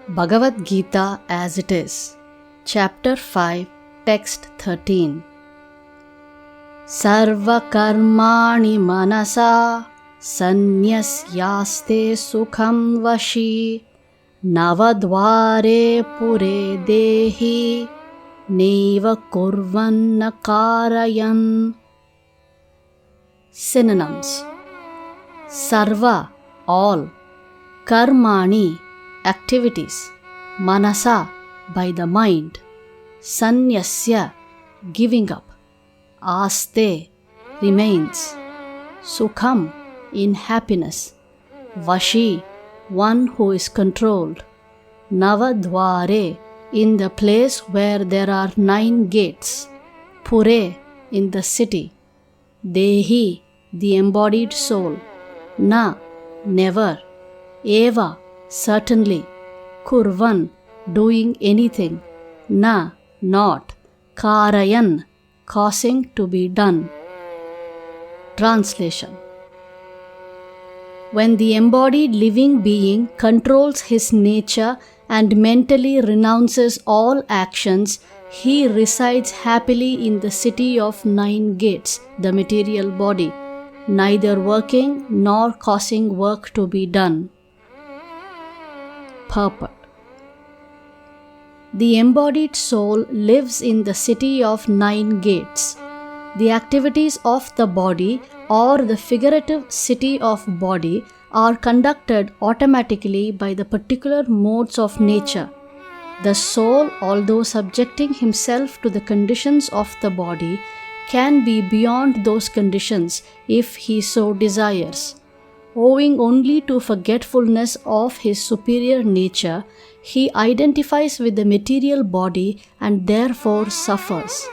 Bhagavad Gita as it is, Chapter 5, Text 13. Sarva karmani manasa sannyasyaaste sukham vashi navadvare pure dehi neva kurvanna karayan. Synonyms: Sarva, all; Karmani, activities; Manasa, by the mind; Sanyasya, giving up; Aste, remains; Sukham, in happiness; Vashi, one who is controlled; Navadvare, in the place where there are 9 gates; Pure, in the city; Dehi, the embodied soul; Na, never; Eva, certainly; Kurvan, doing anything; Na, not; Karayan, causing to be done. Translation: When the embodied living being controls his nature and mentally renounces all actions, he resides happily in the city of 9 gates, the material body, neither working nor causing work to be done. Purport: The embodied soul lives in the city of 9 gates. The activities of the body or the figurative city of body are conducted automatically by the particular modes of nature. The soul, although subjecting himself to the conditions of the body, can be beyond those conditions if he so desires. Owing only to forgetfulness of his superior nature, he identifies with the material body and therefore suffers.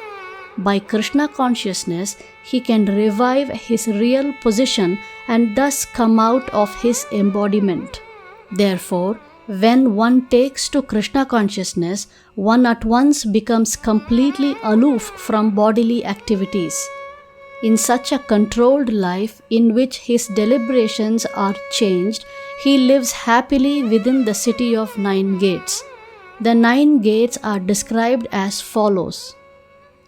By Krishna consciousness, he can revive his real position and thus come out of his embodiment. Therefore, when one takes to Krishna consciousness, one at once becomes completely aloof from bodily activities. In such a controlled life in which his deliberations are changed, he lives happily within the city of 9 gates. The 9 gates are described as follows: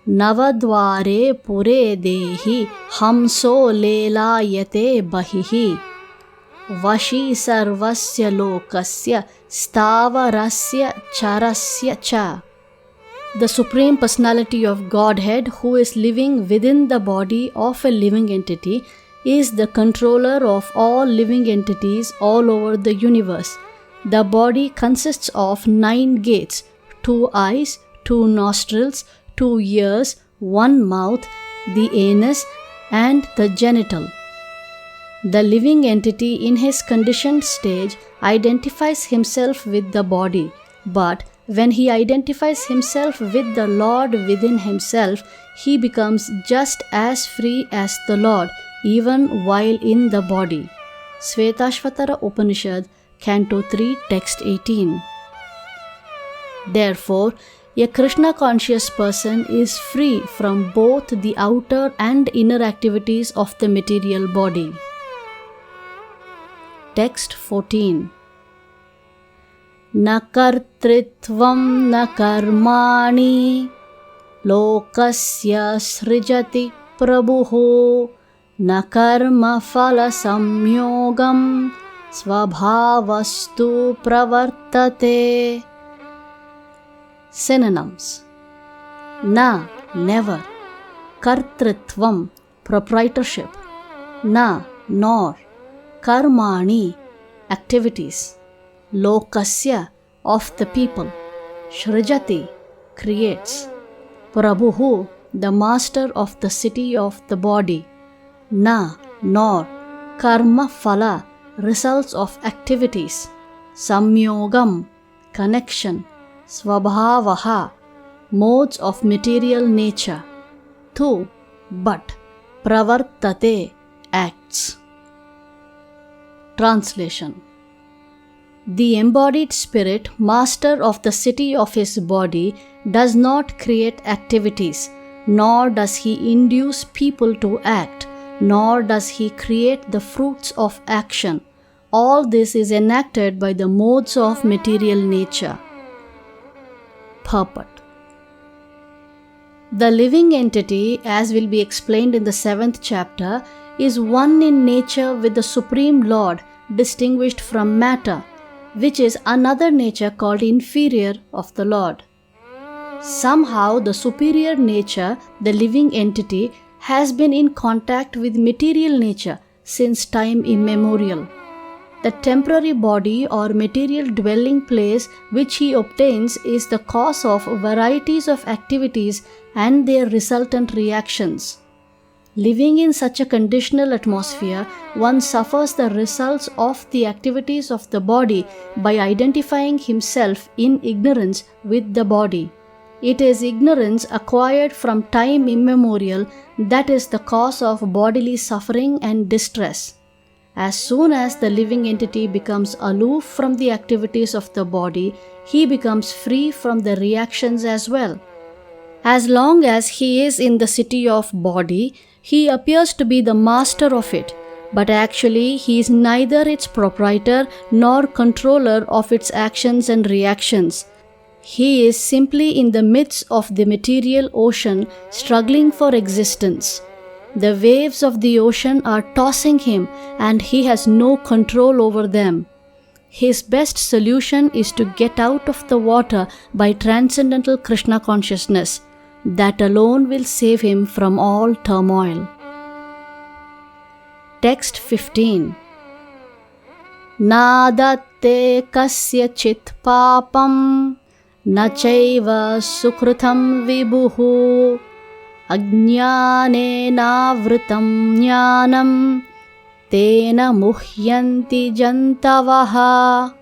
Navadvare pure dehi hamso lelayate bahihi Vashi sarvasya lokasya stavarasya charasya cha. The Supreme Personality of Godhead, who is living within the body of a living entity, is the controller of all living entities all over the universe. The body consists of 9 gates: 2 eyes, 2 nostrils, 2 ears, 1 mouth, the anus, and the genital. The living entity in his conditioned stage identifies himself with the body, but when he identifies himself with the Lord within himself, he becomes just as free as the Lord, even while in the body. Svetashvatara Upanishad, Canto 3, Text 18. Therefore, a Krishna-conscious person is free from both the outer and inner activities of the material body. Text 14. Na kartritvam na karmani lokasya srijati prabhuho na karma phala samyogam svabhavastu pravartate. Synonyms: Na, never; Kartritvam, proprietorship; Na, nor; Karmani, activities; Lokasya, of the people; Srijati, creates; Prabhuhu, the master of the city of the body; Na, nor; Karma phala, results of activities; Samyogam, connection; Svabhavaha, modes of material nature; Tu, but; Pravartate, acts. Translation: The embodied spirit, master of the city of his body, does not create activities, nor does he induce people to act, nor does he create the fruits of action. all this is enacted by the modes of material nature. Purport. The living entity, as will be explained in the 7th chapter, is one in nature with the Supreme Lord, distinguished from matter, which is another nature called inferior of the Lord. Somehow the superior nature, the living entity, has been in contact with material nature since time immemorial. The temporary body or material dwelling place which he obtains is the cause of varieties of activities and their resultant reactions. Living in such a conditional atmosphere, one suffers the results of the activities of the body by identifying himself in ignorance with the body. It is ignorance acquired from time immemorial that is the cause of bodily suffering and distress. As soon as the living entity becomes aloof from the activities of the body, he becomes free from the reactions as well. As long as he is in the city of body, he appears to be the master of it, but actually he is neither its proprietor nor controller of its actions and reactions. He is simply in the midst of the material ocean, struggling for existence. The waves of the ocean are tossing him, and he has no control over them. His best solution is to get out of the water by transcendental Krishna consciousness. That alone will save him from all turmoil. Text 15. Nadatte kasya chit papam na chaiva sukrutam vibhuhu ajnane navritam jnanam tena muhyanti jantavaha.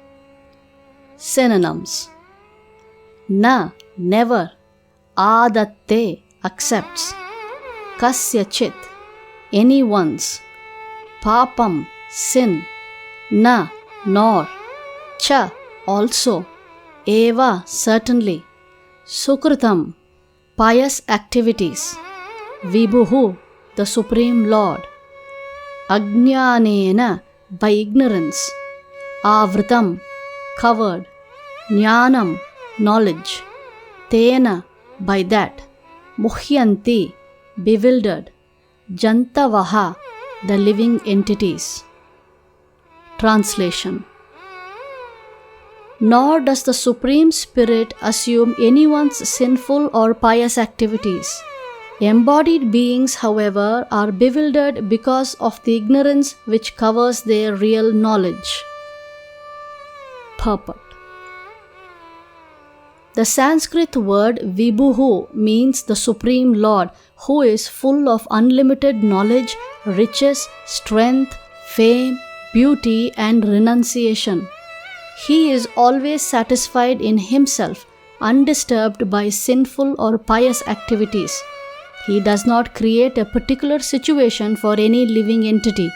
Synonyms. Na, never. Adatte, accepts. Kasya chit, anyone's. Papam, sin. Na, nor. Cha, also. Eva, certainly. Sukrutam, pious activities. Vibhuhu, the Supreme Lord. Ajnanena, by ignorance. Avritam, covered. Jnanam, knowledge. Tena, by that. Muhyanti, bewildered. Jantavaha, the living entities. Translation. Nor does the Supreme Spirit assume anyone's sinful or pious activities. Embodied beings, however, are bewildered because of the ignorance which covers their real knowledge. Purport. The Sanskrit word Vibhuhu means the Supreme Lord, who is full of unlimited knowledge, riches, strength, fame, beauty, and renunciation. He is always satisfied in himself, undisturbed by sinful or pious activities. He does not create a particular situation for any living entity,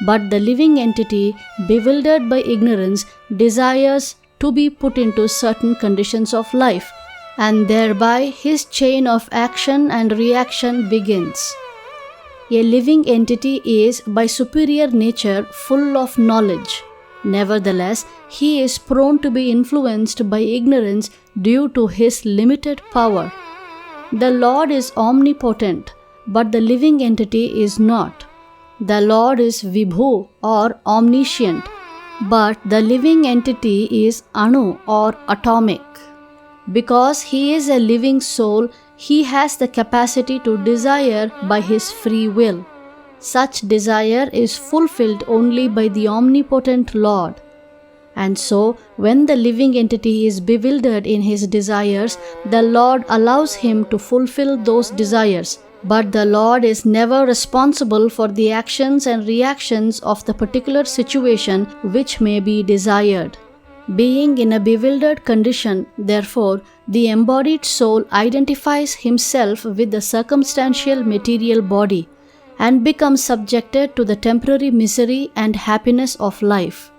but the living entity, bewildered by ignorance, desires to be put into certain conditions of life, and thereby his chain of action and reaction begins. A living entity is by superior nature full of knowledge. Nevertheless, he is prone to be influenced by ignorance due to his limited power. The Lord is omnipotent, but the living entity is not. The Lord is Vibhu or omniscient, but the living entity is Anu or atomic. Because he is a living soul, he has the capacity to desire by his free will. Such desire is fulfilled only by the omnipotent Lord. And so, when the living entity is bewildered in his desires, the Lord allows him to fulfill those desires. But the Lord is never responsible for the actions and reactions of the particular situation which may be desired. Being in a bewildered condition, therefore, the embodied soul identifies himself with the circumstantial material body and becomes subjected to the temporary misery and happiness of life.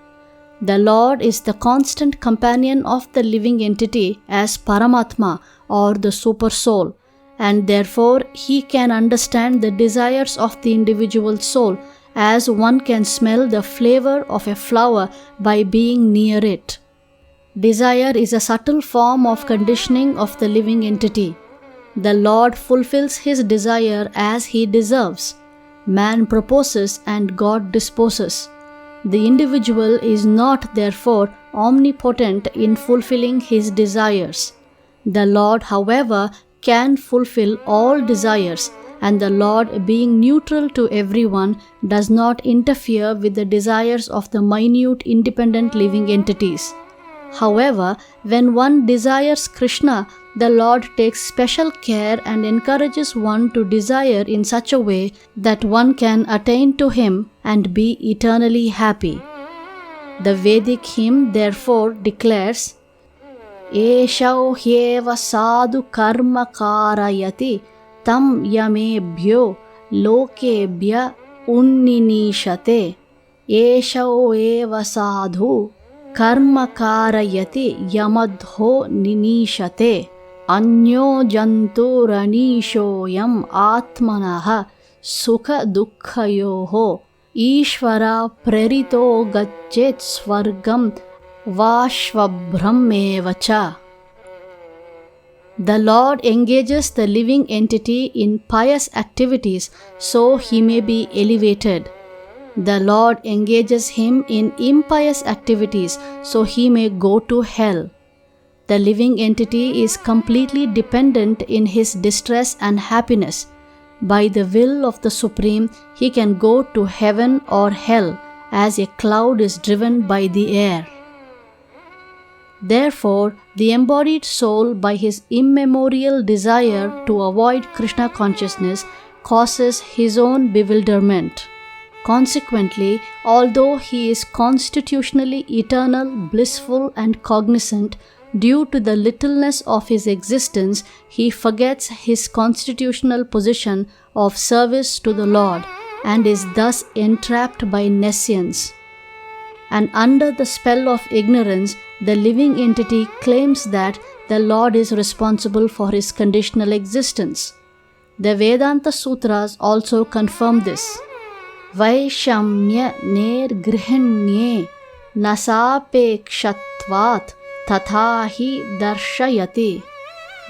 The Lord is the constant companion of the living entity as Paramatma or the Super Soul, and therefore he can understand the desires of the individual soul as one can smell the flavor of a flower by being near it. Desire is a subtle form of conditioning of the living entity. The Lord fulfills his desire as he deserves. Man proposes and God disposes. The individual is not, therefore, omnipotent in fulfilling his desires. The Lord, however, can fulfill all desires, and the Lord, being neutral to everyone, does not interfere with the desires of the minute independent living entities. However, when one desires Krishna, the Lord takes special care and encourages one to desire in such a way that one can attain to him and be eternally happy. The Vedic hymn therefore declares, Eshau hyeva sadhu karma karayati tam yamebhyo lokebhya unninishate. Eshau eva sadhu karma karayati yamadho ninishate. Anyo janturanishooyam atmanaha sukha dukkhayoho Ishvara prerito gachet swargam vashvabhrahmevacha. The Lord engages the living entity in pious activities so he may be elevated. The Lord engages him in impious activities so he may go to hell. The living entity is completely dependent in his distress and happiness. By the will of the Supreme, he can go to heaven or hell as a cloud is driven by the air. Therefore, the embodied soul, by his immemorial desire to avoid Krishna consciousness, causes his own bewilderment. Consequently, although he is constitutionally eternal, blissful, and cognizant, due to the littleness of his existence, he forgets his constitutional position of service to the Lord and is thus entrapped by nescience. And under the spell of ignorance, the living entity claims that the Lord is responsible for his conditional existence. The Vedanta Sutras also confirm this. Vaishamya nirgrihanye nasapekshatvat tathahi darshayati.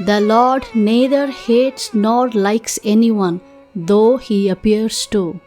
The Lord neither hates nor likes anyone, though he appears to.